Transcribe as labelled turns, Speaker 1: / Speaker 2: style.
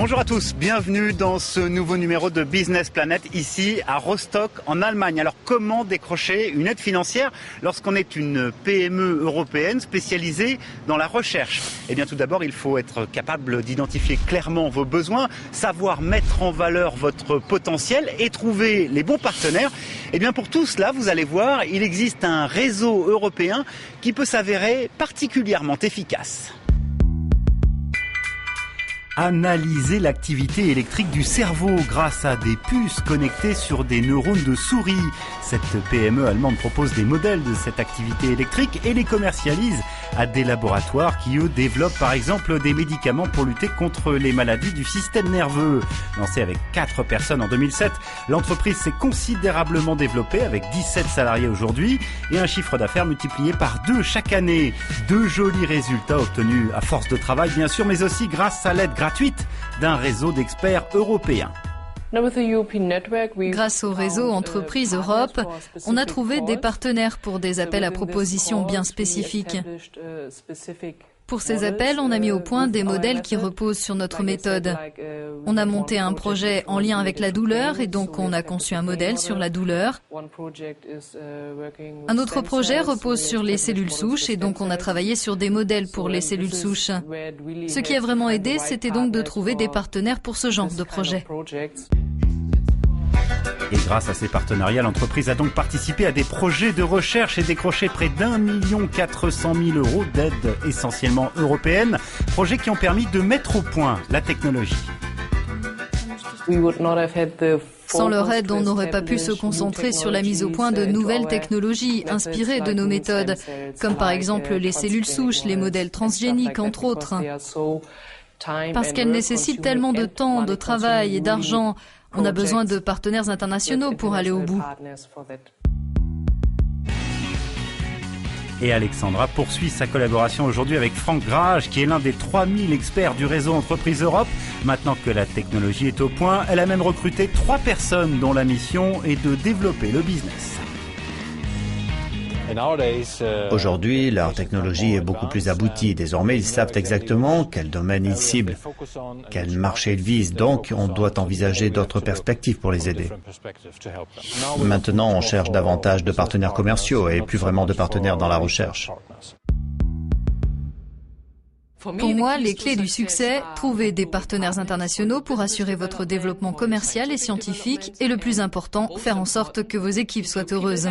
Speaker 1: Bonjour à tous, bienvenue dans ce nouveau numéro de Business Planet ici à Rostock en Allemagne. Alors comment décrocher une aide financière lorsqu'on est une PME européenne spécialisée dans la recherche? Eh bien tout d'abord il faut être capable d'identifier clairement vos besoins, savoir mettre en valeur votre potentiel et trouver les bons partenaires. Eh bien pour tout cela vous allez voir, il existe un réseau européen qui peut s'avérer particulièrement efficace. Analyser l'activité électrique du cerveau grâce à des puces connectées sur des neurones de souris. Cette PME allemande propose des modèles de cette activité électrique et les commercialise à des laboratoires qui, eux, développent par exemple des médicaments pour lutter contre les maladies du système nerveux. Lancée avec 4 personnes en 2007, l'entreprise s'est considérablement développée avec 17 salariés aujourd'hui et un chiffre d'affaires multiplié par 2 chaque année. De jolis résultats obtenus à force de travail bien sûr, mais aussi grâce à l'aide gratuite d'un réseau d'experts européens.
Speaker 2: Grâce au réseau Entreprises Europe, on a trouvé des partenaires pour des appels à propositions bien spécifiques. Pour ces appels, on a mis au point des modèles qui reposent sur notre méthode. On a monté un projet en lien avec la douleur et donc on a conçu un modèle sur la douleur. Un autre projet repose sur les cellules souches et donc on a travaillé sur des modèles pour les cellules souches. Ce qui a vraiment aidé, c'était donc de trouver des partenaires pour ce genre de projet.
Speaker 1: Et grâce à ces partenariats, l'entreprise a donc participé à des projets de recherche et décroché près d'1 400 000 € d'aide essentiellement européenne, projets qui ont permis de mettre au point la technologie.
Speaker 2: Sans leur aide, on n'aurait pas pu se concentrer sur la mise au point de nouvelles technologies inspirées de nos méthodes, comme par exemple les cellules souches, les modèles transgéniques, entre autres. Parce qu'elles nécessitent tellement de temps, de travail et d'argent, on a besoin de partenaires internationaux pour aller au bout.
Speaker 1: Et Alexandra poursuit sa collaboration aujourd'hui avec Franck Grage, qui est l'un des 3000 experts du réseau Entreprises Europe. Maintenant que la technologie est au point, elle a même recruté 3 personnes dont la mission est de développer le business.
Speaker 3: Aujourd'hui, leur technologie est beaucoup plus aboutie. Désormais, ils savent exactement quel domaine ils ciblent, quel marché ils visent. Donc, on doit envisager d'autres perspectives pour les aider. Maintenant, on cherche davantage de partenaires commerciaux et plus vraiment de partenaires dans la recherche.
Speaker 2: Pour moi, les clés du succès, trouver des partenaires internationaux pour assurer votre développement commercial et scientifique et le plus important, faire en sorte que vos équipes soient heureuses.